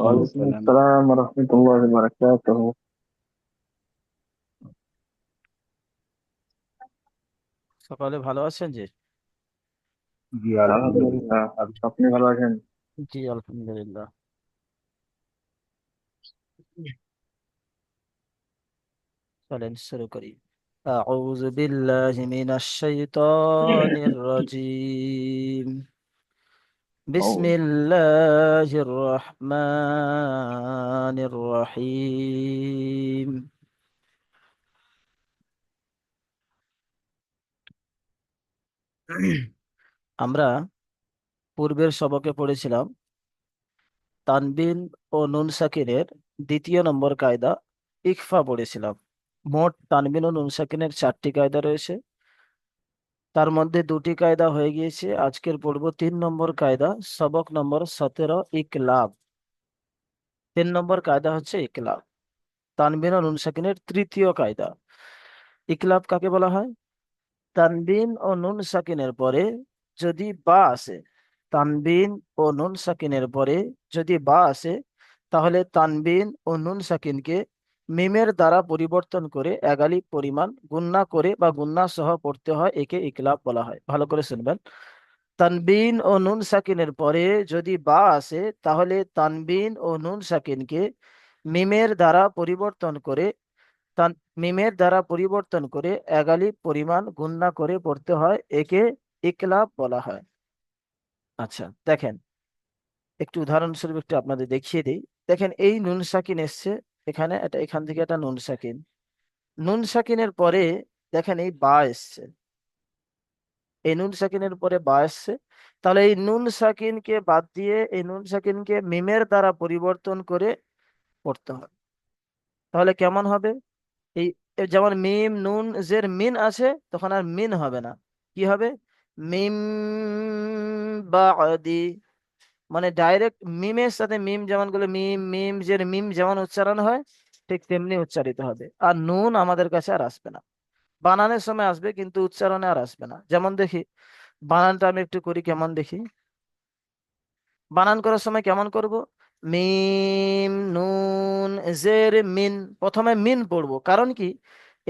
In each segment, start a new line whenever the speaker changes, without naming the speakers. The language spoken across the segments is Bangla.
ওয়ালাইকুম
ওয়ালাইকুম
আসসালাম।
আসসালাম রহমতুল্লাহ বারাকাতুহ।
সকালে ভালো আছেন জি?
জি আলহামদুলিল্লাহ।
আলহামদুলিল্লাহ, আপনি ভালো আছেন?
জি আলহামদুলিল্লাহ। চলেন শুরু করি। أعوذ بالله من الشيطان الرجيم. بسم
ও,
الله الرحمن الرحيم. আমরা পূর্বের সবকে পড়েছিলাম তানবিন ও নুন সাকিনের দ্বিতীয় নম্বর কায়দা ইকফা পড়েছিলাম। মোট তানবিন ও নুন সাকিনের 4টি কায়দা রয়েছে, তার মধ্যে দুটি কায়দা হয়ে গিয়েছে। আজকের পড়ব 3 নম্বর কায়দা, সবক নম্বর 17 ইকলাব। 3 নম্বর কায়দা হচ্ছে ইকলাব, তানবিন ও নুন সাকিনের তৃতীয় কায়দা। ইকলাব কাকে বলা হয়? তানবিন ও নুন সাকিনের পরে যদি বা আসে, তানবিন ও নুন সাকিনের পরে যদি বা আসে, তাহলে তানবিন ও নুন সাকিনকে মিমের দ্বারা পরিবর্তন করে এগালিব পরিমাণ গুণনা করে বা গুণনা সহ পড়তে হয়, একে ইকলাব বলা হয়। ভালো করে শুনবেন। তানবিন ও নুন সাকিনের পরে যদি বা আসে, তাহলে তানবিন ও নুন সাকিনকে মিমের দ্বারা পরিবর্তন করে তান মিমের দ্বারা পরিবর্তন করে এগালিব পরিমাণ গুণনা করে পড়তে হয়, একে ইকলাব বলা হয়। আচ্ছা দেখেন, একটু উদাহরণস্বরূপ একটু আপনাদের দেখিয়ে দিই। দেখেন এই নুন সাকিন এসছে, এখানে এটা, এখান থেকে একটা নুন সাকিন, নুন সাকিনের পরে দেখেন এই বা এসছে, এই নুন সাকিনের পরে বা এসছে। তাহলে এই নুন সাকিনকে বাদ দিয়ে এই নুন সাকিনকে মিমের দ্বারা পরিবর্তন করে পড়তে হয়। তাহলে কেমন হবে? এই এ যেমন মিম নুন জের মিন আছে, তখন আর মিন হবে না, কি হবে? মিম বাদি। মানে ডাইরেক্ট মিমের সাথে মিম যেমন গুলো মিম মিম জের মিম যেমন উচ্চারণ হয়, ঠিক তেমনি উচ্চারিত হবে। আর নুন আমাদের কাছে আর আসবে না। বানানের সময় আসবে কিন্তু উচ্চারণে আর আসবে না। যেমন দেখি বানানটা আমি একটু করি, কেমন দেখি। বানান করার সময় কেমন করব? মিম নুন জের মিন, প্রথমে মিন পড়বো। কারণ কি,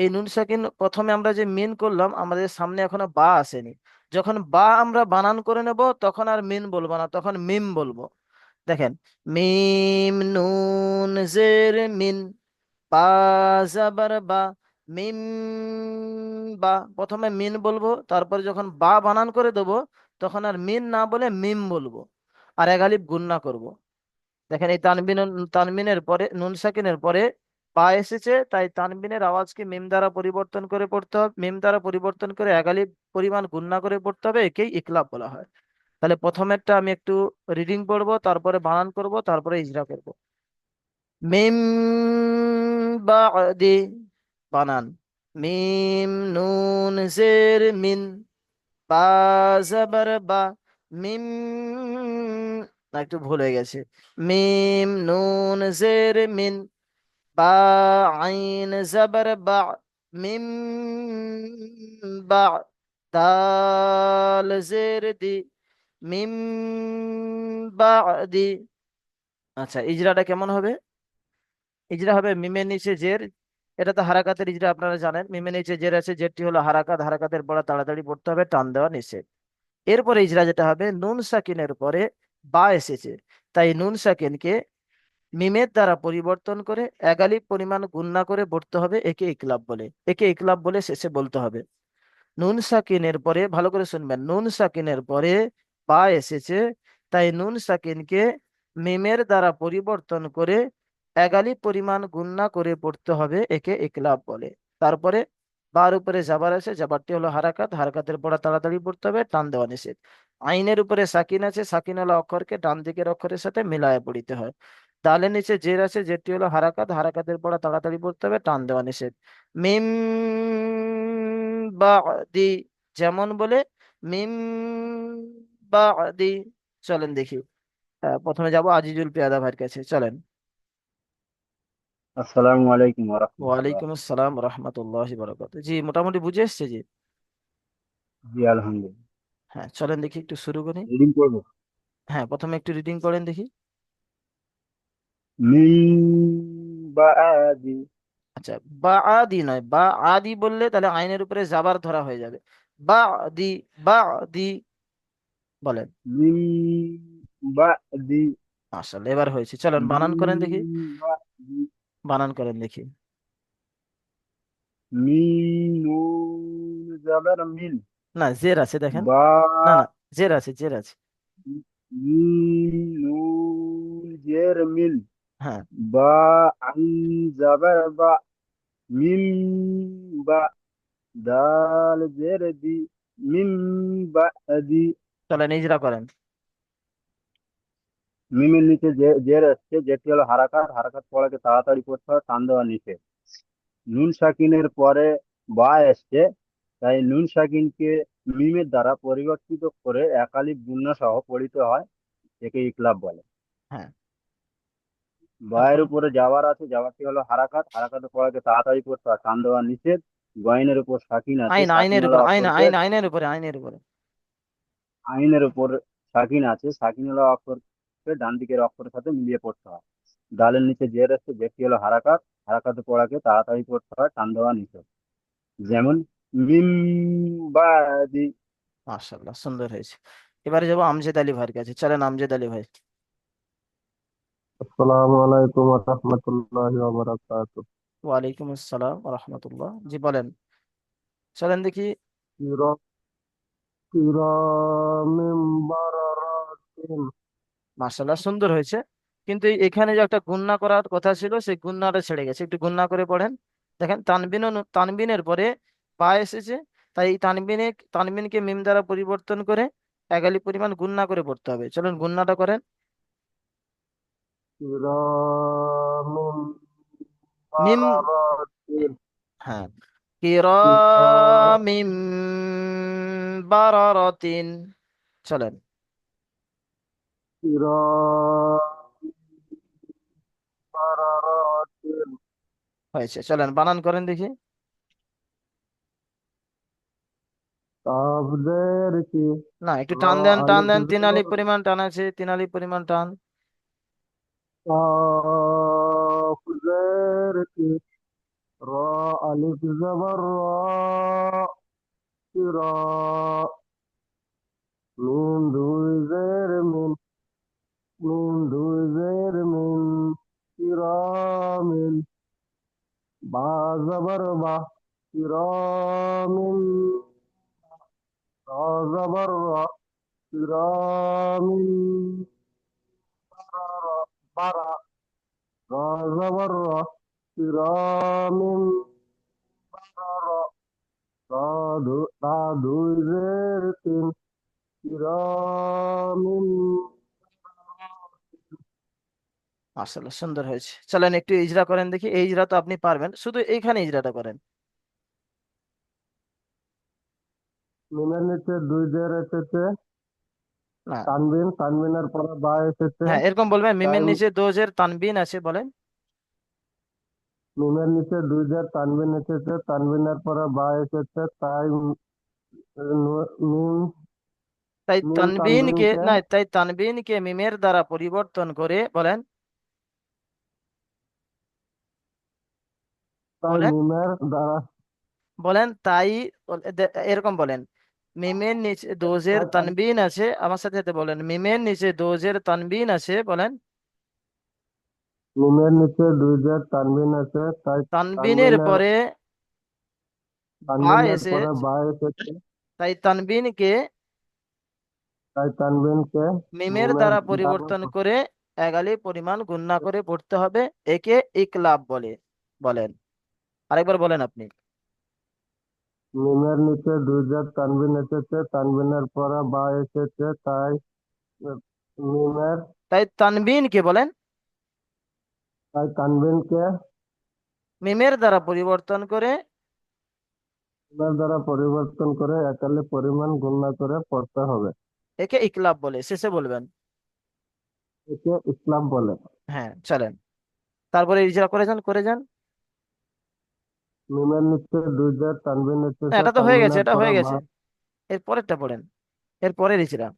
এই নুন সাকিন প্রথমে আমরা যে মিন করলাম, আমাদের সামনে এখনো বা আসেনি। যখন বা আমরা বানান করে নেব, তখন আর মিন বলবো না, তখন মিম বলবো। দেখেন, মিম নুন জের মিন, বা জাবার বা, মিম বা। প্রথমে মিন বলবো, তারপরে যখন বা বানান করে দেবো, তখন আর মিন না বলে মিম বলবো, আর এক আলিফ গুণনা করব। দেখেন এই তানবিনের পরে নুন সাকিনের পরে বা এসেছে, তাই তানবিনের আওয়াজকে মিম দ্বারা পরিবর্তন করে পড়তে হবে, মিম দ্বারা পরিবর্তন করে এক আলিফ পরিমাণ গুণনা করে পড়তে হবে, একেই ইকলাব বলা হয়। তাহলে প্রথমেরটা আমি একটু রিডিং পড়বো, তারপরে বানান করব, তারপরে ইজরা করব। মিম বাদি, বানান মিম নুন জের মিন, বা জাবার বা, মিম, না একটু ভুল হয়ে গেছে। মিম নুন জের মিন, বা আইন জাবার বা, মিম বা, দাল জের দি, মিম বাদি। আচ্ছা ইজরাটা কেমন হবে? ইজরা হবে মিমের নিচে জের, এটা তো হারাকাতের ইজরা, আপনারা জানেন। মিমের নিচে জের আছে, জেরটি হলো হারাকাত, হারাকাতের পড়া তাড়াতাড়ি পড়তে হবে, টান দেওয়া নিষেধ। এরপরে ইজরা যেটা হবে, নুন সাকিনের পরে বা এসেছে, তাই নুন সাকিনকে মিমের দ্বারা পরিবর্তন করে এগালিব পরিমাণ গুণনা করে পড়তে হবে, একে ইকলাব বলে। একে ইকলাব বলে শেষে বলতে হবে। নুন সাকিনের পরে, ভালো করে শুনবেন, নুন সাকিনের পরে বা এসেছে, তাই নুন সাকিনকে মিমের দ্বারা পরিবর্তন করে এগালিব পরিমাণ গুণনা করে পড়তে হবে, একে ইকলাব বলে। তারপরে বার উপরে জাবার আছে, জাবারটি হলো হারাকাত, হারাকাতের পড়া তাড়াতাড়ি পড়তে হবে, টান দেওয়া নিষেধ। আইনের উপরে সাকিন আছে, সাকিন হলো অক্ষরকে ডান দিকের অক্ষরের সাথে মিলায়ে পড়িতে হয়। দালের নিচে জের আছে, জেরটি হলো হারাকাত, হারাকাতের পড়া তাড়াতাড়ি পড়তে হবে, টান দেওয়া নিষেধ। মিম বাদি, যেমন বলে মিম বাদি। চলেন দেখি। প্রথমে যাব আজিজুল পেয়াদা ভাইয়ের কাছে, চলেন।
আসসালামু আলাইকুম রাহমাতুল্লাহ।
ওয়ালাইকুম আসসালাম রহমতুল্লাহ বরকত। জি মোটামুটি বুঝে এসছে জি।
জি আলহামদুলিল্লাহ।
হ্যাঁ চলেন দেখি, একটু শুরু করি।
রিডিং করবো।
হ্যাঁ প্রথমে একটু রিডিং করেন দেখি।
মিন বাদি।
আচ্ছা, বা আদি নয়, বা আদি বললে তাহলে আইনের উপরে জাবার ধরা হয়ে যাবে। বা দি, বা দি, বলেন।
মিন বাদি।
আসলে এবার হয়েছে, চলেন বানান করেন দেখি।
মিন বাদি।
বানান করেন দেখি।
মিন নুন জাবার মিন।
না, জের আছে দেখেন।
বা।
না না, জের আছে, জের আছে।
মিন নুন জের মিন।
হ্যাঁ,
বা আইন জাবার বা। মিম বা। দাল জের দি। মিম বা দি।
চলেন ইজরা করেন।
মিমের নিচে যে জের আসছে, যেটি হলো হারাকাত, হারাকাত পড়াকে তাড়াতাড়ি করতে হয়, টান দেওয়া নিচে। নুন সাকিনের পরে বা এসছে, তাই নুন সাকিনকে মিমের দ্বারা পরিবর্তিত করে একালিফ গুণনা সহ পড়িতে হয়, একে ইকলাব বলে।
হ্যাঁ,
বায়ের
তারপরে
উপরে যাওয়ার আছে, যাওয়ারটি হলো হারাকাত, হারাকাতে পড়াকে তাড়াতাড়ি করতে হয়, টান দেওয়া নিষেধ। গয়নের উপর সাকিন আছে,
আইন,
সাকিন
আইনের
হলো
উপর, আইন
অক্ষরকে।
আইন আইনের উপরে, আইনের উপরে।
আইনের উপর সাকিন আছে, সাকিন হলো অক্ষরকে ডান দিকের অক্ষরের সাথে মিলিয়ে পড়তে হয়। দালের নিচে জের আছে, যেটি হলো হারাকাত, হারাকাতে পড়াকে তাড়াতাড়ি করতে হয়, টান দেওয়া নিষেধ। যেমন মিম বাদি।
মাশাআল্লাহ, সুন্দর হয়েছে। এবারে যাবো আমজেদ আলী ভাইয়ের কাছে, চলেন আমজেদ আলী ভাই।
আসসালামু আলাইকুম ওয়া রাহমাতুল্লাহি ওয়া বারাকাতুহু।
ওয়ালাইকুম আসসালাম রহমতুল্লাহ, জি বলেন। চলেন দেখি।
কিরা- কিরামিন বারারাতিন।
মাশাআল্লাহ, সুন্দর হয়েছে। কিন্তু এখানে যে একটা গুণনা করার কথা ছিল, সেই গুণনাটা ছেড়ে গেছে, একটু গুণনা করে পড়েন। দেখেন তানবিন তানবিনের পরে বা এসেছে, তাই এই তানবিনকে মিম দ্বারা পরিবর্তন করে এগালি পরিমাণ গুণনা করে পড়তে হবে। চলুন গুণনাটা করেন।
কিরামিন
মিম,
বারারাতিন।
হ্যাঁ,
কিরা-
কিরামিম বারারাতিন। চলেন।
কিরামিন বারারাতিন।
হয়েছে, চলেন বানান করেন দেখি।
তাবদের কি
না, একটু
র
টান দেন, টান
আলিফ
দেন, তিন আলি
জবর
পরিমাণ টান আছে, তিন আলি পরিমাণ টান।
তাবদের কি র আলিফ জবর র মিম দুই জের মিন মিম দুই জের মিন কিরামিন বা জবর বা কিরামিন রা জবর রা কিরামিন বারা বারা রা জবর রা কিরামিন বারা রা দুই জের তিন কিরামিন।
আসলে সুন্দর হয়েছে, চলেন একটু ইজরা করেন দেখি। এই ইজরা তো আপনি পারবেন, শুধু এইখানে ইজরাটা করেন।
মিমের নিচে দুই জের এসেছে,
না,
তানবিন তানবিনের পরে বা এসেছে,
হ্যাঁ এরকম বলবেন,
তাই
মিমের নিচে দোজের তানবিন আছে, বলেন।
মিমের নিচে দুই জের তানবিন এসেছে, তানবিনের পরে বা এসেছে, তাই মিম
তাই
মিম
তানবিনকে,
তানবিনকে
না তাই তানবিনকে মিমের দ্বারা পরিবর্তন করে, বলেন,
তাই
বলেন,
মিমের দ্বারা
বলেন তাই, এরকম বলেন। মিমের নিচে দোজের
তাই
তানবিন আছে, আমার সাথে সাথে বলেন, মিমের নিচে দোজের তানবিন আছে, বলেন।
মিমের নিচে দুই জের তানবিন আছে, তাই
তানবিনের
তানবিনের
পরে বা
তানবিনের
এসে,
পরে বা এসেছে,
তাই তানবিনকে
তাই তানবিনকে
মিমের
মিমের
দ্বারা
দ্বারা
পরিবর্তন করে এগালি পরিমাণ গুণনা করে পড়তে হবে, একে ইকলাব বলে। বলেন, আরেকবার বলেন আপনি।
মিমের নিচে দুই জের তানবিন এসেছে, তানবিনের পরে বা এসেছে, তাই মিমের
তাই তানবিনকে, বলেন,
তাই তানবিনকে
মিমের দ্বারা পরিবর্তন করে
মিমের দ্বারা পরিবর্তন করে একালে পরিমাণ গণনা করে পড়তে হবে,
একে ইকলাব বলে, শেষে বলবেন।
একে ইসলাম বলে।
হ্যাঁ, চলেন তারপরে ইজরা করে যান, করে যান।
মিমের নিচে দুই জের তানবিন
না,
এসেছে,
এটা তো হয়ে গেছে,
তানবিনের
এটা
পরে
হয়ে
বা
গেছে। এর পরেরটা পড়েন, এর পরের ইজরা।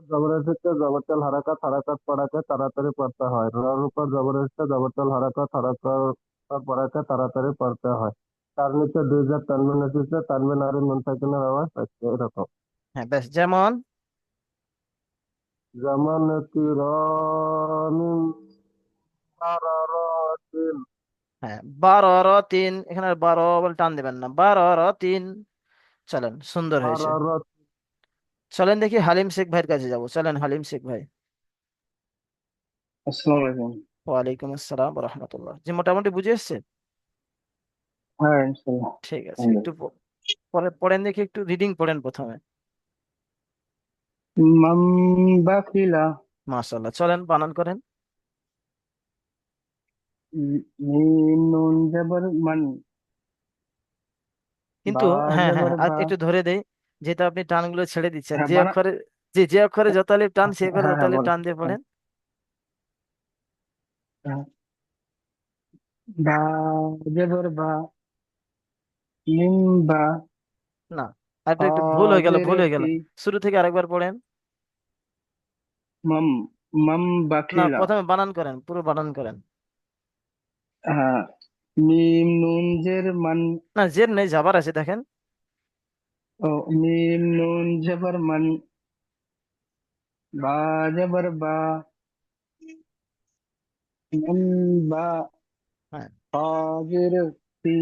জবর এসেছে, জবরতেল হারাকাত, হারাকাত পড়াকে তাড়াতাড়ি পড়তে হয়। রর উপর জবর এসেছে, জবরতেল হারাকাত, হারাকাত পড়াকে তাড়াতাড়ি পড়তে হয়। তার নিচে দুই জাত তানবিন এসেছে, তানবিন আর নুন সাকিনের আওয়াজ আসছে এরকম।
হ্যাঁ বেশ, যেমন
যেমন কিরামিন বারারাতিন।
হ্যাঁ, 12 র 3, এখানে আর 12 বলে টান দেবেন না, 12 র 3। চলেন, সুন্দর হয়েছে।
বারারাত।
চলেন দেখি হালিম শেখ ভাইয়ের কাছে যাব, চলেন হালিম শেখ ভাই।
আসসালামু আলাইকুম।
ওয়ালাইকুম আসসালাম রহমতুল্লাহ। জি, মোটামুটি বুঝে এসছে।
হ্যাঁ, ইনশাল্লাহ।
ঠিক আছে, একটু
আলহামদুলিল্লাহ।
পরে পড়েন দেখি, একটু রিডিং পড়েন প্রথমে।
মান বাখিলা।
মাশাআল্লাহ, চলেন বানান করেন।
মিম নুন জবর মান। বা
কিন্তু হ্যাঁ হ্যাঁ,
জবর
আর
বা।
একটু ধরে দেই, যেহেতু আপনি টানগুলো ছেড়ে দিচ্ছেন,
হ্যাঁ,
যে
বানা।
অক্ষরে যে অক্ষরে যত আলিফ টান, সে অক্ষরে
হ্যাঁ,
তত
হ্যাঁ,
আলিফ
বল।
টান দিয়ে
হ্যাঁ,
পড়েন।
হ্যাঁ। বা জবর বা। মিম বা।
না, আর একটু একটু ভুল হয়ে গেল, ভুল
হাজের
হয়ে গেল।
ফি।
শুরু থেকে আরেকবার পড়েন।
মাম। মাম
না,
বাখিলা।
প্রথমে বানান করেন, পুরো বানান করেন।
হ্যাঁ। মিম নুন জের মান।
না, জের নেই, জাবার আছে দেখেন।
ও। মিম নুন জবর মান। বা জবর বা। মান বা।
হ্যাঁ,
হাজের ফি।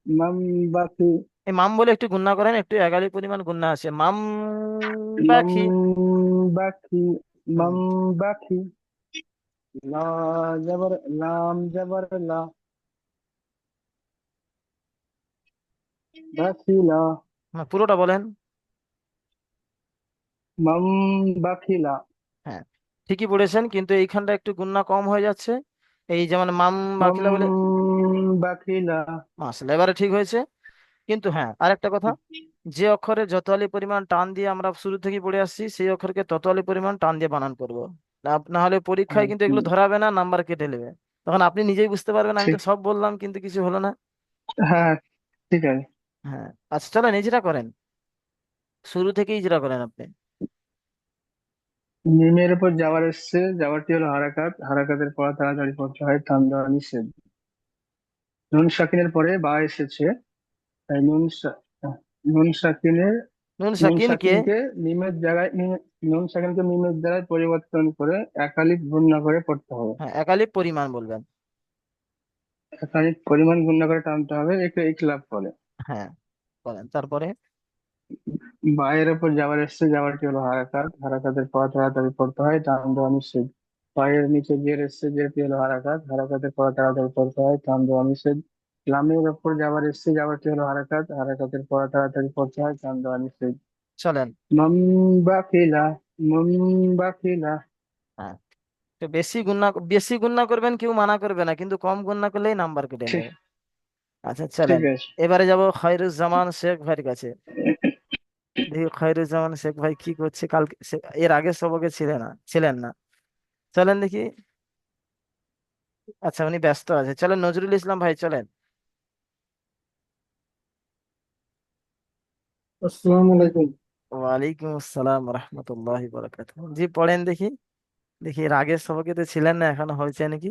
মাম বাকি।
এই মাম বলে একটু গুণনা করেন, একটু এগালি পরিমাণ গুণনা আছে, মাম
মাম
পাখি।
বাকি।
হুম,
মাম বাকি। লা জবর লাম জবর লা। বাকিলা।
না, পুরোটা বলেন।
মাম বাকিলা।
হ্যাঁ, ঠিকই পড়েছেন, কিন্তু এইখানটা একটু গুণনা কম হয়ে যাচ্ছে। এই যেমন মাম
মাম
বাকিলা বলে।
বাকিলা।
মাশাআল্লাহ, এবারে ঠিক হয়েছে। কিন্তু হ্যাঁ, আরেকটা কথা, যে অক্ষরে যত আলি পরিমাণ টান দিয়ে আমরা শুরু থেকে পড়ে আসছি, সেই অক্ষরকে তত আলি পরিমাণ টান দিয়ে বানান করব। না হলে পরীক্ষায়
হ্যাঁ,
কিন্তু এগুলো ধরাবে না, নাম্বার কেটে নেবে। তখন আপনি নিজেই বুঝতে পারবেন আমি তো
ঠিক।
সব বললাম কিন্তু কিছু হলো না।
হ্যাঁ, ঠিক আছে।
হ্যাঁ, আচ্ছা চলেন ইজরা করেন, শুরু থেকে ইজরা করেন আপনি।
মিমের উপর যাওয়ার এসছে, যাওয়ারটি হলো হারাকাত, হারাকাতের পড়া তাড়াতাড়ি পড়তে হয়, থাম দেওয়া নিষেধ। নুন সাকিনের পরে বা এসেছে, তাই নুন সাকিনের।
নুন
নুন
সাকিনকে,
সাকিনকে মিমের জায়গায় নুন সাকিনকে মিমের দ্বারায় পরিবর্তন করে একালিফ গুণনা করে পড়তে হবে।
হ্যাঁ একালিপ পরিমাণ বলবেন।
একালিফ পরিমাণ গুণনা করে টানতে হবে, একে ইখলাফ বলে।
হ্যাঁ, বলেন তারপরে।
বায়ের উপর যাওয়ার এসছে, যাওয়ারটি হলো হারাকাত, হারাকাতের পড়া তাড়াতাড়ি পড়তে হয়, টান দেওয়া নিষেধ। পায়ের নিচে জের এসছে, জেরটি হলো হারাকাত, হারাকাতের পড়া তাড়াতাড়ি পড়তে হয়, টান দেওয়া নিষেধ। লামের উপর যাওয়ার এসছে, যাওয়ারটি হলো হারাকাত, হারাকাতের পড়া তাড়াতাড়ি পড়তে হয়, টান দেওয়া নিষেধ।
চলেন।
মাম বাকিলা। মাম বাকিলা।
হ্যাঁ, তো বেশি গুণনা করবেন, কেউ মানা করবে না, কিন্তু কম গুণনা করলেই নাম্বার কেটে
ঠিক।
নেবে। আচ্ছা
ঠিক
চলেন,
আছে।
এবারে যাব খয়রুজ্জামান শেখ ভাইয়ের কাছে। দেখি খয়রুজ্জামান শেখ ভাই কি করছে, কালকে এর আগে সবকে ছিলেন না। চলেন দেখি। আচ্ছা, উনি ব্যস্ত আছে, চলেন নজরুল ইসলাম ভাই, চলেন।
আসসালামু আলাইকুম।
ওয়ালাইকুম আসসালাম রহমতুল্লাহ বরকাত। জি পড়েন দেখি। দেখি এর আগের সবকে তো ছিলেন না, এখনো হয়েছে নাকি,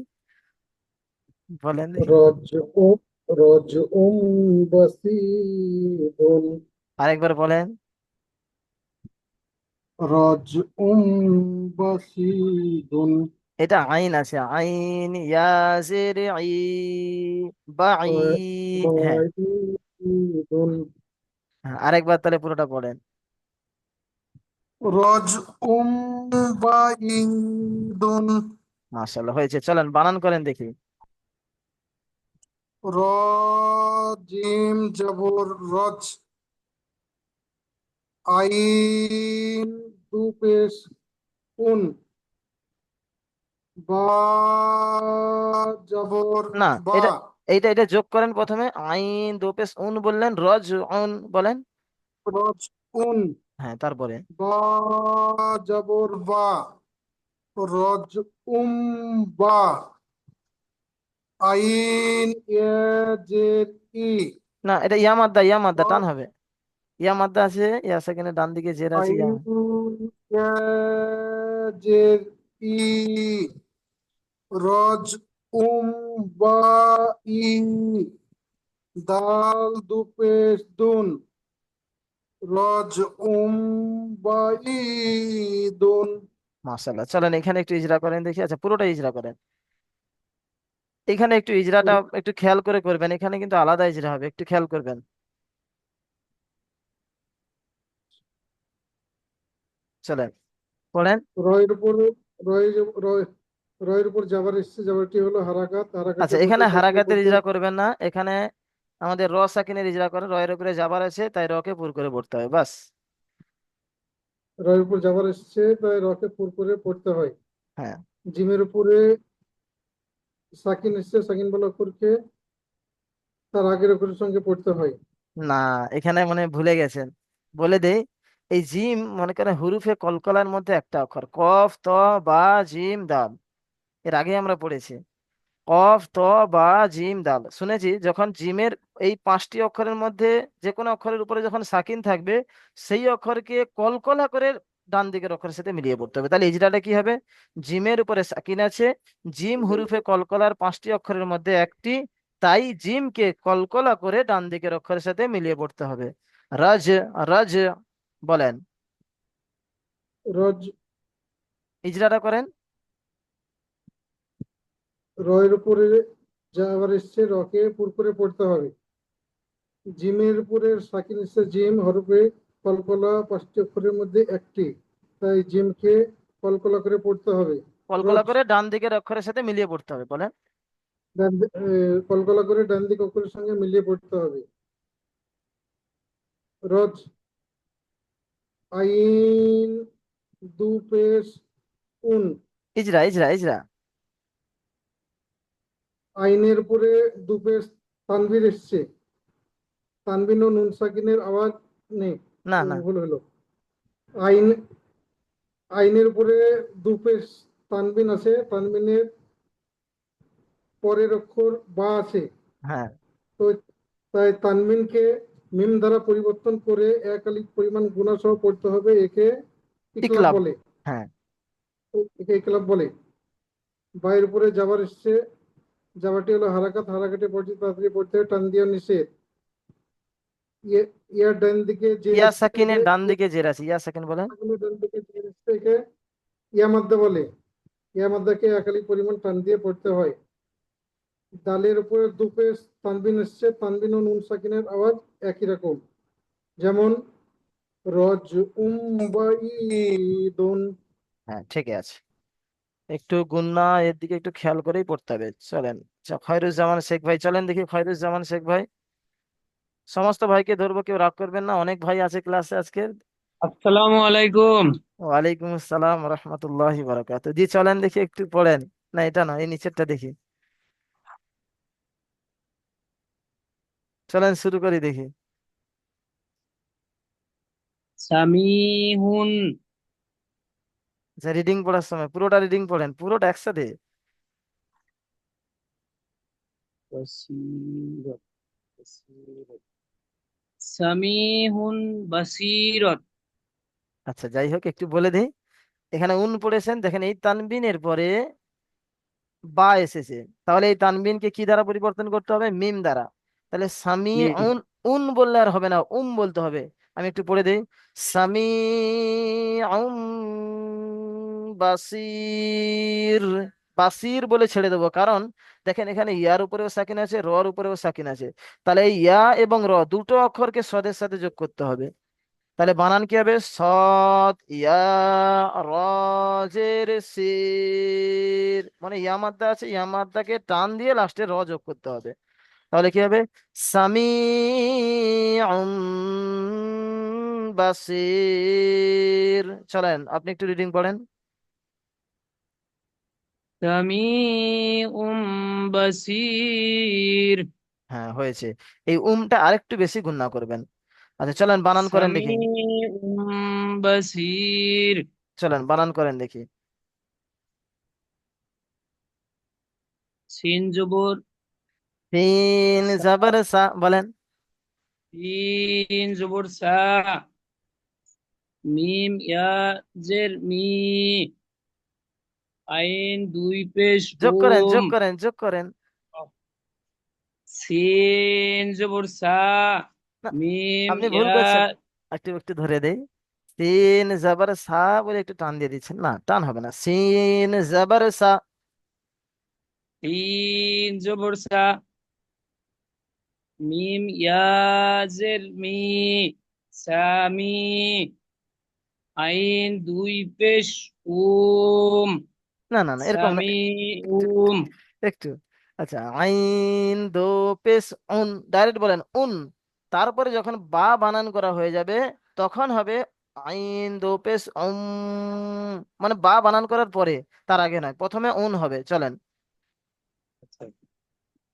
বলেন দেখি।
রজউম রজউম বাসীদুন।
আরেকবার বলেন।
রজউম বাসীদুন।
এটা আইন আছে, আইন ইয়াজের ই, বাই। হ্যাঁ,
বাঈদুন।
হ্যাঁ, আরেকবার তাহলে পুরোটা পড়েন।
রজউম বাঈদুন।
মাশাআল্লাহ, হয়েছে, চলেন বানান করেন দেখি।
র জিম জবর রজ। আইন দু পেশ উন। বা জবর
না,
বা।
এটা এটা যোগ করেন প্রথমে, আইন দো পেশ উন বললেন, রজ উন বলেন।
রজ উন।
হ্যাঁ, তারপরে।
বা জবর বা। রজ উম বা। আইন এ জের ই।
না, এটা ইয়া মাদ্দা, ইয়া মাদ্দা টান
রজ
হবে। ইয়া মাদ্দা আছে, ইয়া সেখানে ডান দিকে জের আছে,
আইন
ইয়া।
জের ই, রজ বা ই, দাল দুপেশ দুন, রজ বা ই দুন।
মাশাআল্লাহ, চলেন এখানে একটু ইজরা করেন দেখি। আচ্ছা, পুরোটা ইজরা করেন। এখানে একটু ইজরাটা একটু খেয়াল করে করবেন, এখানে কিন্তু আলাদা ইজরা হবে, একটু খেয়াল করবেন। চলেন পড়েন।
রয়ের উপর রয় রয় রয়ের উপর যাবার এসছে, যাবারটি হলো হারাকাত, হারাকাতের
আচ্ছা,
মধ্যে
এখানে
তাকিয়ে
হারাকাতের
পড়তে
ইজরা করবেন না, এখানে আমাদের র সাকিনের ইজরা করেন। রয়ের উপরে যাবার আছে তাই রকে পুর করে পড়তে হবে, বাস।
রয়ের উপর যাবার এসছে তাই রকে পুর করে পড়তে হয়।
হ্যাঁ।
জিমের উপরে সাকিন এসছে, সাকিন বলা অক্ষরকে তার আগের অক্ষরের সঙ্গে পড়তে হয়।
না, এখানে মানে ভুলে গেছেন, বলে দেই। এই জিম মনে করেন হুরুফে কলকলার মধ্যে একটা অক্ষর, কফ ত বা জিম দাল, এর আগে আমরা পড়েছি। কফ ত বা জিম দাল শুনেছি, যখন জিমের এই পাঁচটি অক্ষরের মধ্যে যে কোনো অক্ষরের উপরে যখন সাকিন থাকবে, সেই অক্ষরকে কলকলা করে ডান দিকের অক্ষরের সাথে মিলিয়ে পড়তে হবে। তাহলে ইজরাটা কি হবে? জিমের উপরে সাকিন আছে, জিম হুরুফে কলকলার পাঁচটি অক্ষরের মধ্যে একটি, তাই জিমকে কলকলা করে ডান দিকের অক্ষরের সাথে মিলিয়ে পড়তে হবে। রাজ, রাজ, বলেন
রজ,
ইজরাটা করেন।
রয়ের উপরে যাবার এসছে রকে পুর করে পড়তে হবে। জিমের উপরে সাকিন এসছে, জিম হরফে কলকলা পাঁচটি অক্ষরের মধ্যে একটি, তাই জিমকে কলকলা করে পড়তে হবে।
কলকলা
রজ,
করে ডান দিকের অক্ষরের সাথে মিলিয়ে পড়তে হবে, বলেন।
কলকলা করে ডান দিক অক্ষরের সঙ্গে মিলিয়ে পড়তে হবে। রজ, আইন দু পেশ উন,
ইজরা, ইজরা, ইজরা।
আইনের উপরে দু পেশ তানভীর এসছে, তানবিন ও নুন সাকিনের আওয়াজ নেই।
না, না।
ভুল হলো। আইন, আইনের উপরে দু পেশ তানবিন আছে, তানবিনের পরের অক্ষর বা আছে,
হ্যাঁ।
তো তাই তানবিনকে মিম দ্বারা পরিবর্তন করে এক আলিফ পরিমাণ গুণা সহ পড়তে হবে। একে ইকলাব
ইকলাব।
বলে।
হ্যাঁ।
একে ইকলাব বলে। বাইরের উপরে যাবার এসছে, যাবারটি হলো হারাকাত, হারাকাটে পড়তে তাড়াতাড়ি পড়তে হবে, টান দিয়ে নিষেধ। ইয়ার ডান দিকে জের
ইয়া
এসছে,
সাকিনের ডান দিকে জের আছে, ইয়া সাকিন বলেন।
ডান দিকে জের এসছে, একে ইয়া মাদ্দা বলে। ইয়া মাদ্দাকে এক আলিফ পরিমাণ টান দিয়ে পড়তে হয়। দালের উপরে দু পেশ তানবিন এসছে, তানবিন ও নুন সাকিনের আওয়াজ একই রকম, যেমন রজ বা ঈদুন।
হ্যাঁ, ঠিকই আছে। একটু গুন্না এর দিকে একটু খেয়াল করেই পড়তে হবে, চলেন। আচ্ছা, খয়রুজ্জামান শেখ ভাই, চলেন দেখি খয়রুজ্জামান শেখ ভাই। সমস্ত ভাইকে ধরবো, কেউ রাগ করবেন না, অনেক ভাই আছে ক্লাসে আজকে।
আসসালামু আলাইকুম।
ওয়ালাইকুম আসসালাম রহমতুল্লাহি বারাকাতু। জি চলেন দেখি একটু পড়েন। না, এটা না, এই নিচেরটা দেখি। চলেন শুরু করি দেখি।
সামিহুন
আচ্ছা, রিডিং পড়ার সময় পুরোটা রিডিং পড়েন, পুরোটা একসাথে।
বসীরত, বসীরত। সামিহুন বাসীরত।
আচ্ছা, যাই হোক, একটু বলে দিই। এখানে উন পড়েছেন, দেখেন এই তানবিনের পরে বা এসেছে, তাহলে এই তানবিনকে কি দ্বারা পরিবর্তন করতে হবে? মিম দ্বারা। তাহলে সামি
মিম।
উন, উন বললে আর হবে না, বলতে হবে। আমি একটু পড়ে দিই। সামি উম বাসির, বাসির বলে ছেড়ে দেবো, কারণ দেখেন এখানে ইয়ার উপরেও সাকিন আছে, রর উপরেও সাকিন আছে। তাহলে এই ইয়া এবং র দুটো অক্ষরকে সদের সাথে যোগ করতে হবে। তাহলে বানান কি হবে? সদ ইয়া, রজের সির, মানে ইয়া মাদ্দা আছে, ইয়া মাদ্দাকে টান দিয়ে লাস্টে র যোগ করতে হবে। তাহলে কি হবে? সামি বাসির। চলেন আপনি একটু রিডিং পড়েন।
সামিউম বাসীর।
হ্যাঁ, হয়েছে। এই উমটা আরেকটু বেশি গুণনা করবেন। আচ্ছা, চলেন বানান করেন দেখি।
সামিউম বাসীর।
চলেন বানান করেন দেখি।
সিন জবর
তিন
সা,
জবর সা, বলেন।
সিন জবর সা, মিম ইয়া জের মি, আইন দুই পেশ
যোগ করেন,
উম,
যোগ করেন, যোগ করেন।
সিন জবর সা,
না,
মিম
আপনি ভুল
ইয়া।
করছেন। একটু একটু ধরে দেই। সিন জবর সা বলে একটু টান দিয়ে দিচ্ছেন, না টান হবে না, সিন জবর সা।
সিন জবর সা, মিম ইয়া জের মি, সামি, আইন দুই পেশ উম,
না না না, এরকম না।
সামি
একটু
উম।
একটু আচ্ছা, আইন দো পেশ উন, ডাইরেক্ট বলেন উন। তারপরে যখন বা বানান করা হয়ে যাবে তখন হবে আইন দো পেশ মানে বা বানান করার পরে, তার আগে নয়, প্রথমে উন হবে, চলেন।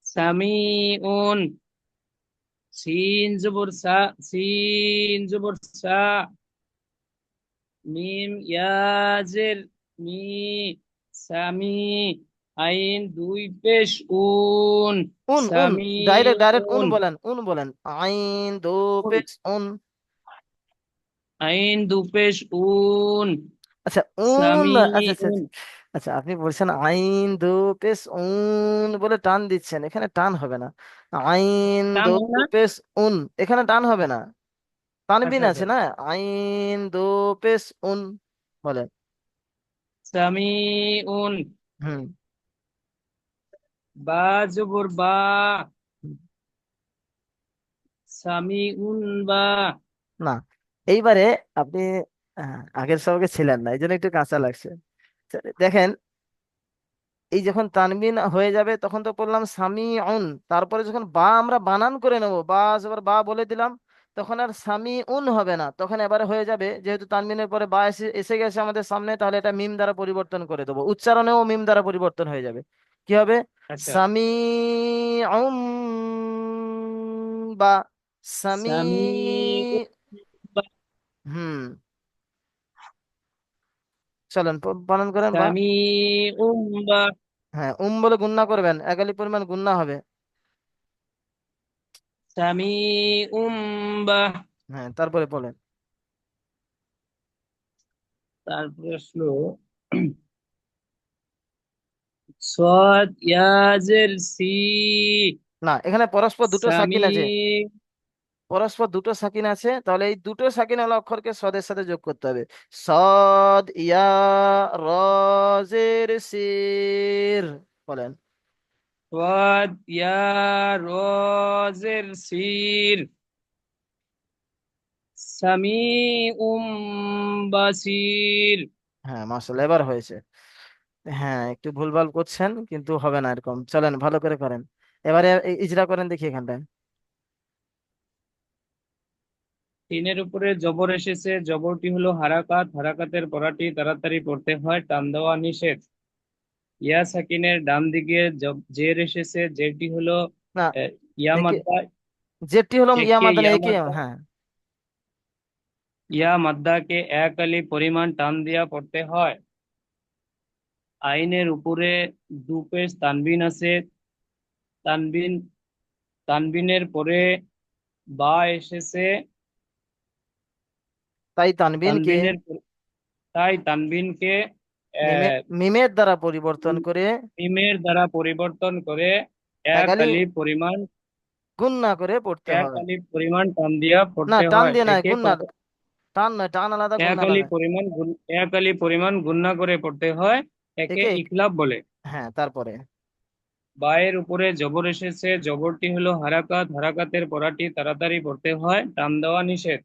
সামি উন, সিন জবর সা, সিন জবর সা, মিম ইয়াজের মি, সামি, আইন দুই পেশ উন,
উন উন,
সামি
ডাইরেক্ট ডাইরেক্ট উন
উন,
বলেন, উন বলেন। আইন দো
উন,
পেশ উন।
আইন দু পেশ উন,
আচ্ছা উন,
সামি
আচ্ছা আচ্ছা
উন।
আচ্ছা। আচ্ছা, আপনি বলছেন আইন দো পেশ উন বলে টান দিচ্ছেন, এখানে টান হবে না। আইন
টান
দো
হবে না?
পেশ উন, এখানে টান হবে না, তানবিন
আচ্ছা আচ্ছা।
আছে না। আইন দো পেশ উন বলেন।
সামি উন,
হুম।
বা জবর বা, সামি উন বা।
না, এইবারে আপনি আগের সবকে ছিলেন না, এই জন্য একটু কাঁচা লাগছে। আচ্ছা, দেখেন, এই যখন তানবিন হয়ে যাবে তখন তো বললাম সামিউন, তারপরে যখন বা আমরা বানান করে নেবো, বা এবার বা বলে দিলাম, তখন আর সামিউন হবে না, তখন এবারে হয়ে যাবে, যেহেতু তানবিনের পরে বা এসে এসে গেছে আমাদের সামনে, তাহলে এটা মিম দ্বারা পরিবর্তন করে দেবো, উচ্চারণেও মিম দ্বারা পরিবর্তন হয়ে যাবে। কি হবে?
আচ্ছা।
সামিউম বা, সামি।
সামি উন বা,
হুম, চলেন বানান করেন বা।
সামি উম বা,
হ্যাঁ, বলে গুণনা করবেন, একালি পরিমাণ গুণনা হবে।
সামি উম বা।
হ্যাঁ, তারপরে বলেন।
তারপরে আসলো সদ ইয়াজের সি,
না, এখানে পরস্পর দুটো
সামি
সাকিন আছে, পরস্পর দুটো সাকিন আছে, তাহলে এই দুটো সাকিন ওয়ালা অক্ষরকে সদের সাথে যোগ করতে হবে। সদ ইয়া রজের সির বলেন।
সদ ইয়া রজের সির, সামি উম বাসির।
হ্যাঁ, মাশাআল্লাহ, এবার হয়েছে। হ্যাঁ, একটু ভুলভাল করছেন কিন্তু হবে না এরকম, চলেন ভালো করে করেন। এবারে ইজরা করেন দেখি এখানটায়।
তিনের উপরে জবর এসেছে, জবরটি হলো হারাকাত, হারাকাতের পড়াটি তাড়াতাড়ি পড়তে হয়, টান দেওয়া নিষেধ। ইয়া সাকিনের ডান দিকে জের এসেছে, জেরটি হলো
না,
ইয়া
একে
মাদ্দা,
যেটি হলো ইয়া
একে
মাদানে
ইয়া
একে,
মাদ্দা,
হ্যাঁ।
ইয়া মাদ্দাকে এক আলি পরিমাণ টান দিয়া পড়তে হয়। আইনের উপরে দু পেশ তানবিন আছে, তানবিন, তানবিনের পরে বা এসেছে,
তাই তানবিনকে
তানবিনের তাই তানবিনকে আহ,
মিমের দ্বারা পরিবর্তন করে
মিমের দ্বারা পরিবর্তন করে এক
একালি
আলিফ পরিমাণ,
গুণনা করে পড়তে
এক
হয়।
আলিফ পরিমাণ টান দিয়া
না,
পড়তে
টান
হয়।
দিয়ে নয়,
একে
গুণনা। টান নয়, টান আলাদা,
এক
গুণনা
আলিফ
আলাদা।
পরিমাণ এক আলিফ পরিমাণ গুণনা করে পড়তে হয়, একে
একে
ইকলাব বলে।
হ্যাঁ, তারপরে
বায়ের উপরে জবর এসেছে, জবরটি হলো হারাকাত, হারাকাতের পড়াটি তাড়াতাড়ি পড়তে হয়, টান দেওয়া নিষেধ।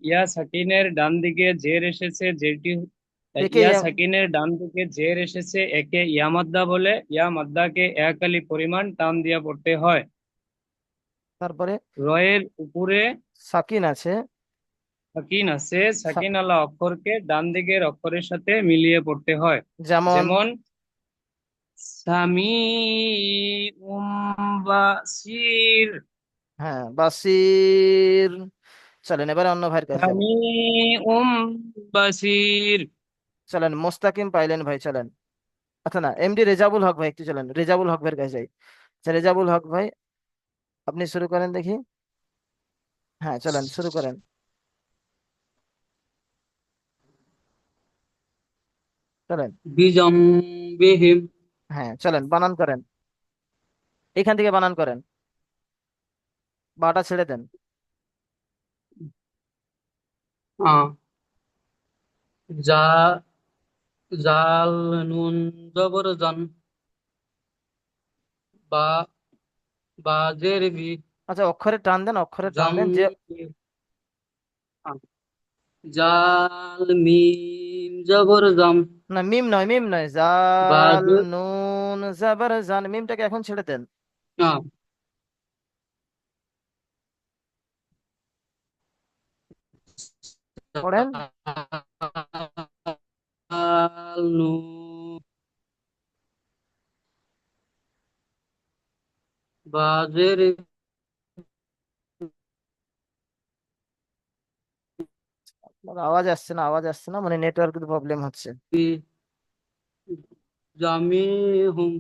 ইয়া সাকিনের ডান দিকে জের এসেছে, জেরটি,
একে
ইয়া সাকিনের ডান দিকে জের এসেছে, একে ইয়া মাদ্দা বলে, ইয়া মাদ্দাকে এক আলিফ পরিমাণ টান দিয়া পড়তে হয়।
তারপরে
রয়ের উপরে
সাকিন আছে।
সাকিন আছে,
সা-
সাকিন আলা অক্ষরকে ডান দিকের অক্ষরের সাথে মিলিয়ে পড়তে হয়।
যেমন
যেমন সামি বাসির,
হ্যাঁ, বাসির। চলেন এবারে অন্য ভাইয়ের কাছে যাবো।
সামি বাসির।
চলেন, মোস্তাকিম পাইলেন ভাই, চলেন। আচ্ছা না, এমডি রেজাবুল হক ভাই, একটু চলেন রেজাবুল হক ভাইয়ের কাছে যাই। আচ্ছা, রেজাবুল হক ভাই, আপনি শুরু করেন দেখি। হ্যাঁ, চলেন শুরু করেন। চলেন।
বিজম্বিহিম।
হ্যাঁ চলেন, বানান করেন, এখান থেকে বানান করেন, বাটা ছেড়ে দেন।
আহ, জা জাল নুন জবর জান, বা বাজের বি,
আচ্ছা অক্ষরে টান দেন, অক্ষরে টান
জাম,
দেন যে।
আহ, জাল মিম জবর জাম,
না মিম নয়, মিম নয়,
বাজ,
জাল নুন জাবার জান, মিমটাকে এখন ছেড়ে দেন।
আহ,
পড়েন।
জাল নু বাজের
আপনার আওয়াজ আসছে না, আওয়াজ আসছে না, মানে নেটওয়ার্কের প্রবলেম হচ্ছে।
বি, জামি হুম।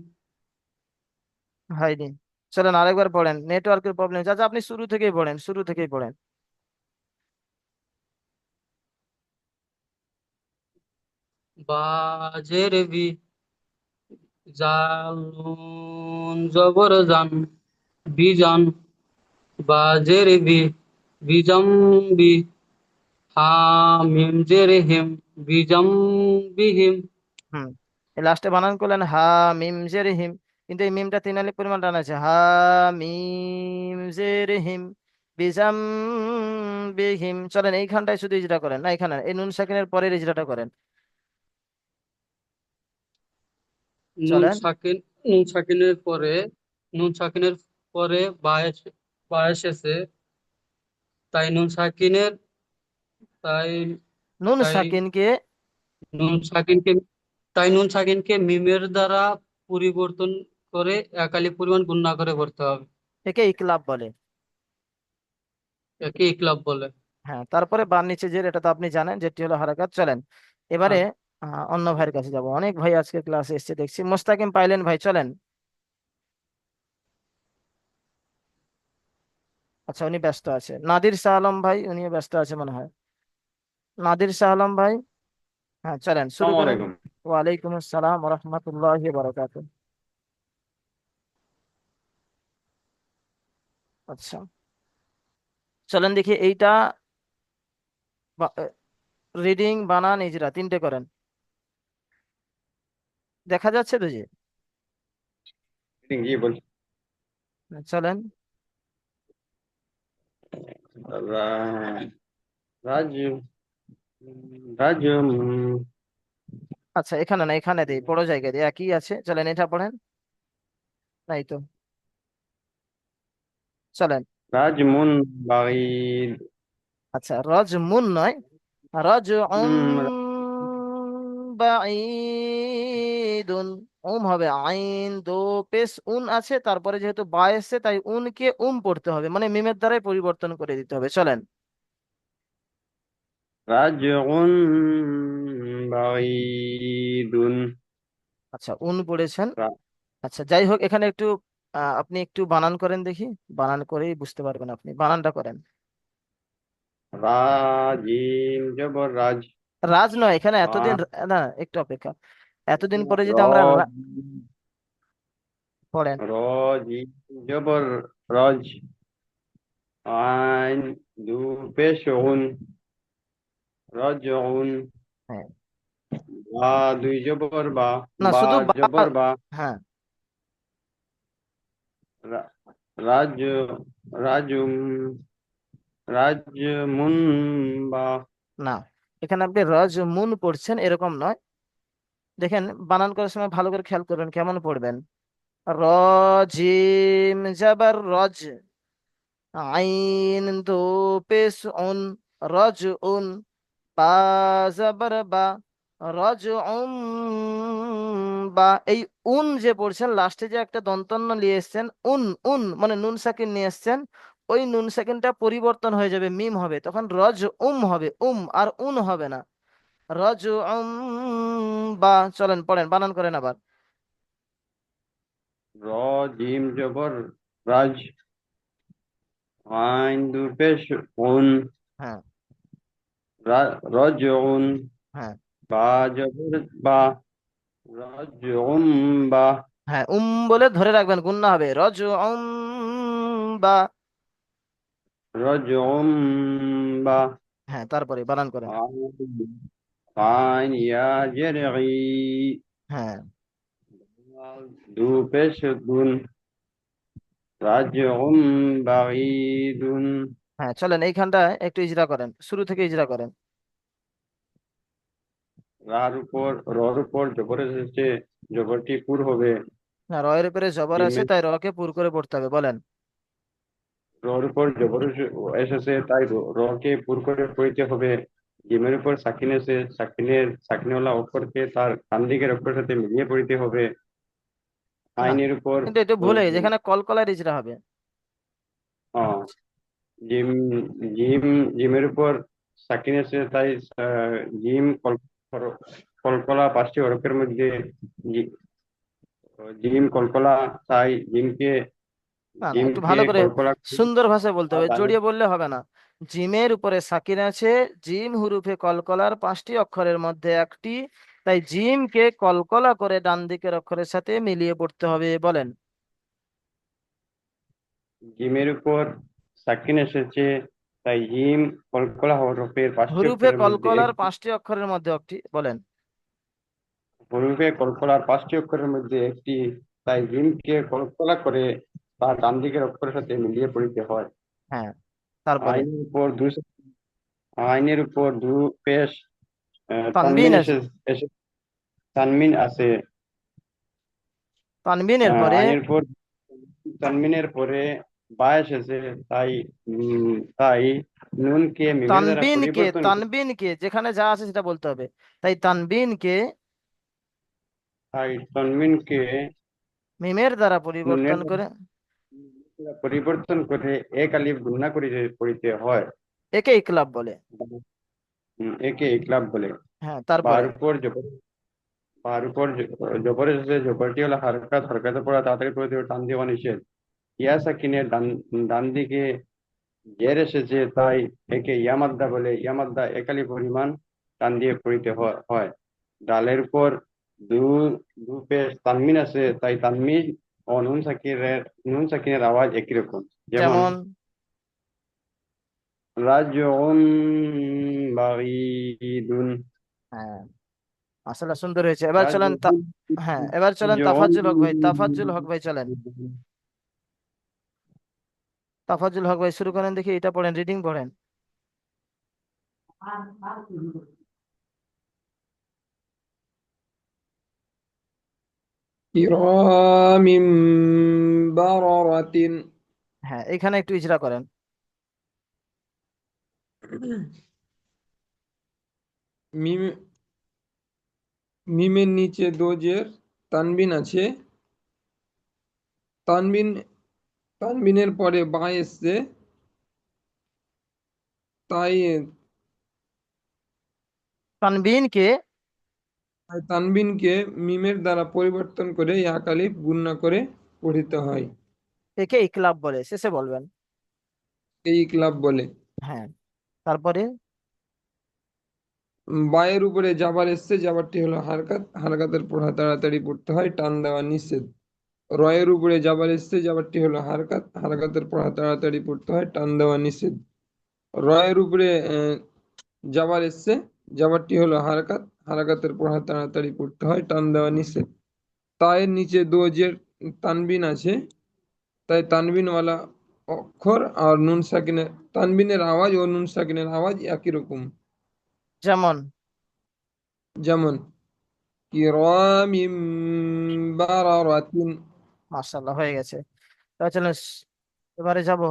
হয়নি। চলেন আরেকবার পড়েন, নেটওয়ার্কের প্রবলেম। চাচা আপনি শুরু থেকেই পড়েন, শুরু থেকেই পড়েন।
বাজের বি, জাল নুন জবর জান, বিজান, বাজের বি, বিজম বি, হামিম জের হিম, বিজম বিহিম।
হুম। এই লাস্টে বানান করলেন হা মিম জের হিম, কিন্তু এই মিমটা 3 আলিফ পরিমাণ টান আছে। হা মিম জের হিম বিজাম বিহিম। চলেন এইখানটায় শুধু ইজরা করেন, না এখানে এই নুন সাকিনের পরের ইজরাটা করেন।
নুন
চলেন।
সাকিন, নুন সাকিনের পরে, নুন সাকিনের পরে বা এসেছে, তাই নুন সাকিনের, তাই
নুন
তাই
সাকিনকে
নুন সাকিনকে তাই নুন সাকিনকে মিমের দ্বারা পরিবর্তন করে একালি পরিমাণ গুণনা করে করতে হবে।
একে ইকলাব বলে।
একে ইকলাব বলে।
হ্যাঁ, তারপরে বার নিচে জের, এটা তো আপনি জানেন যেটি হলো হারাকাত। চলেন এবারে
হ্যাঁ,
অন্য ভাইয়ের কাছে যাব। অনেক ভাই আজকে ক্লাসে এসেছে দেখছি। মোস্তাকিম পাইলেন ভাই, চলেন। আচ্ছা উনি ব্যস্ত আছে। নাদির শাহ আলম ভাই, উনিও ব্যস্ত আছে মনে হয়। নাদির শাহ আলম ভাই, হ্যাঁ চলেন শুরু
আসসালামু
করেন।
আলাইকুম।
ওয়ালাইকুম আসসালাম রহমতুল্লাহ বারাকাত। আচ্ছা চলেন দেখি এইটা, রিডিং বানান ইজরা তিনটে করেন। দেখা যাচ্ছে তো জি?
জি বল।
চলেন।
রা- রাজ রাজ
আচ্ছা এখানে না, এখানে দিই, বড় জায়গায় দিই, একই আছে। চলেন এটা পড়েন। নাই তো। চলেন।
রাজমুন বাগিদ।
আচ্ছা রজ মুন নয়, রজ
উম,
বাঈদুন। হবে আইন দো পেশ উন আছে, তারপরে যেহেতু বা এসছে তাই উনকে পড়তে হবে, মানে মিমের দ্বারাই পরিবর্তন করে দিতে হবে। চলেন।
রাজউন বাগিদুন।
আচ্ছা পড়েছেন।
রা-
আচ্ছা যাই হোক, এখানে একটু আপনি একটু বানান করেন দেখি, বানান করেই বুঝতে পারবেন আপনি, বানানটা করেন।
রাজিম জবর রাজ।
রাজ নয়, এখানে এতদিন
আ-
না, একটু অপেক্ষা। এতদিন পরে যদি আমরা
র
পড়েন।
রজি জবর রজ। আইন দু পেশ উন, রাজউন।
হ্যাঁ।
বা দুই জবর বা,
না
বা
শুধু
জবর বা।
হ্যাঁ।
রা- রাজ রাজুম রাজমুন বা।
না, এখানে আপনি রজ মুন পড়ছেন এরকম নয়। দেখেন বানান করার সময় ভালো করে খেয়াল করবেন কেমন পড়বেন। রজিম জাবার রজ, আইন দো পেশ উন, রজ উন, বা জাবার বা, রজ বা। এই উন যে পড়ছেন লাস্টে যে একটা দন্তন্য নিয়ে এসছেন, উন উন মানে নুন সাকিন নিয়ে এসছেন, ওই নুন সাকিনটা পরিবর্তন হয়ে যাবে, মিম হবে, তখন রজ হবে, আর উন হবে না। রজ বা। চলেন পড়েন, বানান করেন আবার।
জিম জবর রাজ। আইন দু পেশ উন।
হ্যাঁ।
রাজউন।
হ্যাঁ।
বা জবর বা রাজউম বা
হ্যাঁ বলে ধরে রাখবেন, গুণনা হবে রজ বা।
রাজউম বা
হ্যাঁ তারপরে বানান করেন।
আইন ইয়া জেরই
হ্যাঁ
দু পেশ গুন রাজউম বাঈদুন।
হ্যাঁ চলেন এইখানটায় একটু ইজরা করেন, শুরু থেকে ইজরা করেন।
রর উপর জবর এসেছে, জবরটি পুর হবে।
না, রয়ের উপরে জবর আছে
জিমের
তাই রকে পুর করে পড়তে হবে, বলেন।
রর উপর জবর এসেছে তাই রকে পুর করে পড়িতে হবে। জিমের উপর সাকিন এসে সাকিনওয়ালা অক্ষরকে তার ডান দিকের অক্ষরের সাথে মিলিয়ে পড়িতে হবে।
না,
আইনের উপর
কিন্তু একটু ভুলে গেছে, এখানে কলকলার ইজরা হবে।
আহ, জিম জিম জিমের উপর সাকিন এসে তাই জিম কলকলা 5টি হরফের মধ্যে জি- জিম কলকলা, তাই
না না, একটু
জিমকে
ভালো করে
কলকলা
সুন্দর ভাষায় বলতে
আর
হবে,
ডানে
জড়িয়ে বললে হবে না। জিমের উপরে সাকিন আছে, জিম হুরুফে কলকলার 5টি অক্ষরের মধ্যে একটি, তাই জিমকে কলকলা করে ডান দিকের অক্ষরের সাথে মিলিয়ে পড়তে হবে, বলেন।
জিমের উপর সাকিন এসেছে তাই জিম কলকলা হরফের 5টি
হুরুফে
অক্ষরের মধ্যে
কলকলার
একটি।
5টি অক্ষরের মধ্যে একটি, বলেন।
হরফে কলকলার 5টি অক্ষরের মধ্যে একটি, তাই জিমকে কলকলা করে তার ডান দিকের অক্ষরের সাথে মিলিয়ে পড়িতে হয়।
হ্যাঁ তারপরে
আইনের উপর দু আইনের উপর দু পেশ
তানবিন
তানমিন
আছে,
এসে তানমিন আছে।
তানবিনের পরে
আইনের উপর তানমিনের পরে বা এসেছে, তাই তাই নুনকে মিমের দ্বারা পরিবর্তন
তানবিনকে যেখানে যা আছে সেটা বলতে হবে, তাই তানবিনকে
তাই তানমিনকে
মিমের দ্বারা
নুনের
পরিবর্তন করে
দ্বারা পরিবর্তন করে এক আলিফ গুণা করিতে পড়িতে হয়।
একে ইকলাব বলে।
একে ইকলাব বলে।
হ্যাঁ
বার
তারপরে
উপর জবর এসেছে, জবরটি হলো হারকাত, হারকাতে পড়া তাড়াতাড়ি পড়তে হবে, টান দেওয়া নিষেধ। ইয়া সাকিনের ডান দিকে জের এসেছে, তাই একে ইয়ামাদ্দা বলে। ইয়ামাদ্দা একালি পরিমাণ টান দিয়ে পড়িতে হয়। ডালের উপর দু দু পেশ তানমিন আছে, তাই তানমিন ও নুন সাকিনের আওয়াজ একই রকম। যেমন
যেমন
রাজউন বাগীদুন।
হ্যাঁ আসলে সুন্দর হয়েছে, এবার চলেন
রাজউন
হ্যাঁ এবার চলেন তাফাজ্জুল হক ভাই, তাফাজ্জুল হক ভাই চলেন। তাফাজ্জুল হক ভাই শুরু করেন, দেখি এটা পড়েন, রিডিং পড়েন।
كرام بررة
হ্যাঁ এখানে একটু ইজরা করেন।
মিম মিমের নিচে দোজের তানবিন আছে, তানবিন তানবিনের পরে বা এসছে, তাই
তানবিনকে
তাই তানবিনকে মিমের দ্বারা পরিবর্তন করে ইয়া কালিফ গুণনা করে পড়িতে হয়।
একে ইকলাব বলে, শেষে বলবেন।
এই ক্লাব বলে।
হ্যাঁ তারপরে
বায়ের উপরে জাবার এসছে, জাবারটি হলো হারকাত, হারকাতের পড়া তাড়াতাড়ি পড়তে হয়, টান দেওয়া নিষেধ। রয়ের উপরে জাবার এসছে, জাবারটি হলো হারকাত, হারকাতের পড়া তাড়াতাড়ি পড়তে হয়, টান দেওয়া নিষেধ। রয়ের উপরে জাবার এসছে, জাবারটি হলো হারকাত, হারকাতের পড়া তাড়াতাড়ি পড়তে হয়, টান দেওয়া নিষেধ। তায়ের নিচে দোজের তানবিন আছে, তাই তানবিনওয়ালা অক্ষর আর নুন সাকিনের তানবিনের আওয়াজ ও নুন সাকিনের আওয়াজ একই রকম।
যেমন
যেমন কিরামিম বারারাতিন।
মাশাআল্লাহ হয়ে গেছে। এবার চলেন এবারে যাব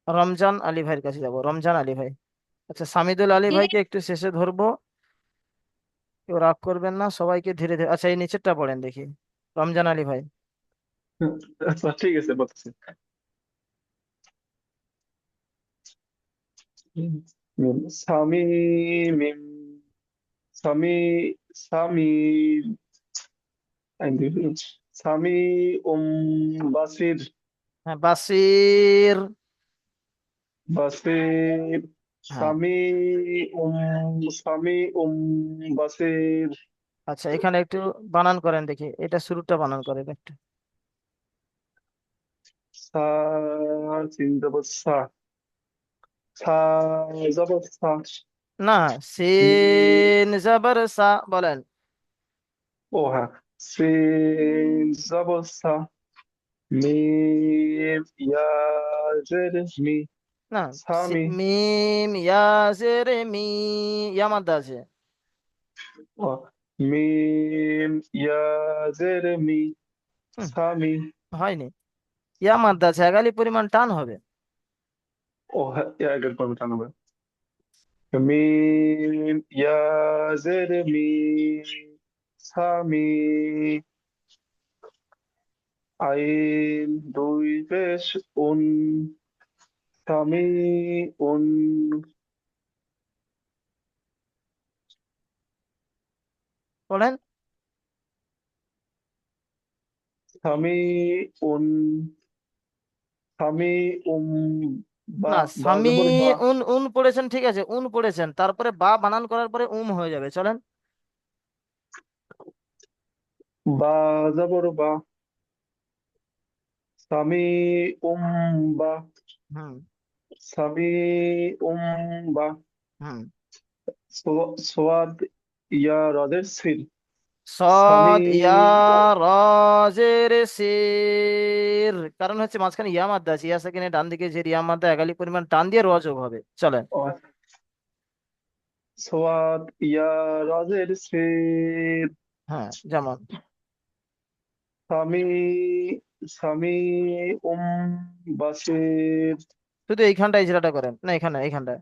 রমজান আলী ভাইয়ের কাছে, যাব রমজান আলী ভাই। আচ্ছা সামিদুল আলী ভাইকে একটু শেষে ধরবো, কেউ রাগ করবেন না, সবাইকে ধীরে ধীরে, আচ্ছা এই নিচেরটা পড়েন দেখি, রমজান আলী ভাই।
আচ্ছা ঠিক আছে বলতেছি। সামি মিম সামি সামি সামি উম বাসির
হ্যাঁ বাসির
বাসির
হ্যাঁ,
সামি বাসির।
আচ্ছা এখানে একটু বানান করেন দেখি, এটা শুরুটা বানান করেন একটু।
সা সিন জবর সা, সা জবর সা,
না, সিন জবর সা বলেন।
ও হ্যাঁ, সিন জবর সা, মিম ইয়া জের মি,
না,
সামি।
মিম ইয়া জের মি, ইয়া মাদ্দা আছে।
ও মিম ইয়া জের মি,
হুম,
সামি।
হয়নি, ইয়া মাদ্দা আছে, একালি পরিমাণ টান হবে।
ও হ্যাঁ, ইয়া এর পর টানবে। মিম ইয়া জের মি, সামি। আইন দুই পেশ উন, সামি উন,
বলেন।
সামি উন, সামি উম, বা
না,
বা
সামি
জবর বা,
উন, উন পড়েছেন ঠিক আছে, উন পড়েছেন, তারপরে বা বানান করার পরে হয়ে যাবে, চলেন।
বা জবর বা, সামি উম বা,
হুম।
সামি বা।
হুম।
সোয়াদ ইয়া রদের সির, সামি।
সদ ইয়া রজের সির, কারণ হচ্ছে মাঝখানে ইয়া মাদ্দা আছে, ইয়া সেকেন্ডে ডান দিকে যে ইয়া মাদ্দা একালি পরিমাণ টান দিয়ে যোগ হবে, চলেন।
সোয়াদ ইয়া রদের সির,
হ্যাঁ, যেমন
সামি, সামি উম বাসির।
শুধু এইখানটা ইজরাটা করেন, না এখানে এইখানটায়।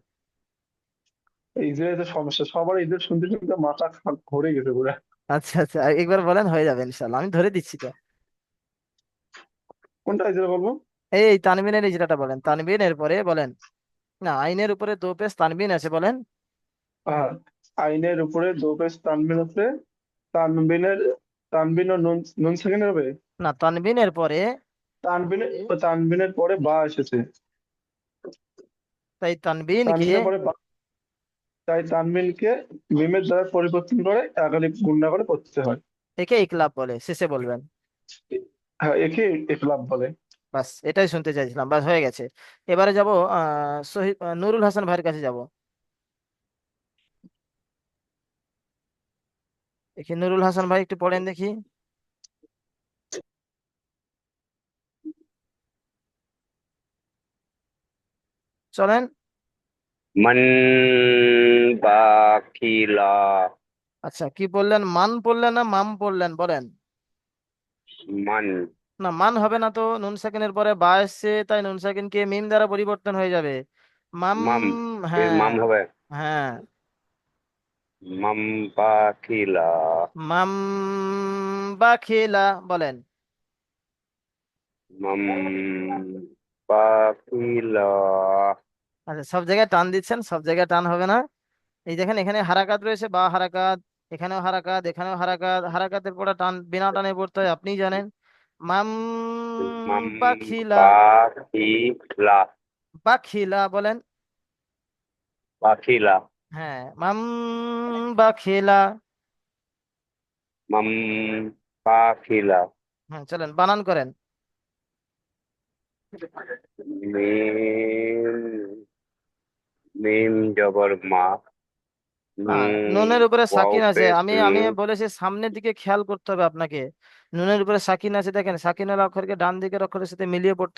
এই যে তো সমস্যা, সবার এই যে শুনতে শুনতে মাথা ঘুরে গেছে পুরো।
আচ্ছা আচ্ছা, একবার বলেন, হয়ে যাবে ইনশাল্লাহ, আমি ধরে দিচ্ছি তো।
কোনটা এই যে বলবো?
এই তানবিনের ইজরাটা বলেন, তানবিনের পরে বলেন। না, আইনের উপরে দো পেশ তানবিন আছে, বলেন।
হ্যাঁ, আইনের উপরে দো পেশ তানবিন আছে। তানবিনের, তানবিন ও নুন, নুন সেকেন্ড হবে।
না, তানবিনের পরে,
তানবিনের, তানবিনের পরে বা এসেছে।
তাই তানবিনকে,
তানবিনের পরে বা, তাই তানবিনকে মিমের দ্বারা পরিবর্তন করে একালিপ গুণনা করে পড়তে হয়।
একে ইকলাব বলে, শেষে বলবেন।
হ্যাঁ, একে ইকলাব বলে।
বাস এটাই শুনতে চাইছিলাম, বাস হয়ে গেছে। এবারে যাব শহীদ নুরুল হাসান ভাইয়ের কাছে যাব। দেখি নুরুল হাসান ভাই একটু পড়েন দেখি, চলেন।
মান বাকিলা।
আচ্ছা, কি বললেন, মান পড়লেন না মাম পড়লেন, বলেন।
মান।
না, মান হবে না তো, নুন সাকিনের পরে বা এসছে, তাই নুন সাকিনকে মিম দ্বারা পরিবর্তন হয়ে যাবে, মাম।
মাম।
হ্যাঁ।
মাম হবে।
হ্যাঁ,
মাম বাকিলা।
মাম বা খেলা, বলেন।
মাম বাকিলা।
আচ্ছা, সব জায়গায় টান দিচ্ছেন, সব জায়গায় টান হবে না। এই দেখেন, এখানে হারাকাত রয়েছে, বা হারাকাত, এখানেও হারাকাত, এখানেও হারাকাত, হারাকাতের পরে টান বিনা টানে পড়তে হয়, আপনিই জানেন। মাম
মাম
পাখিলা,
বাকিলা।
পাখিলা বলেন।
বাকিলা।
হ্যাঁ, মাম পাখিলা।
মাম বাকিলা।
হ্যাঁ, চলেন বানান করেন।
মিম। মিম জবর মা।
না,
নুন
নুনের উপরে
ওয়াও
সাকিন আছে,
পেশ
আমি
নু।
আমি বলেছি সামনের দিকে খেয়াল করতে হবে আপনাকে। নুনের উপরে সাকিন আছে, দেখেন সাকিনের অক্ষরকে ডান দিকের অক্ষরের সাথে মিলিয়ে পড়তে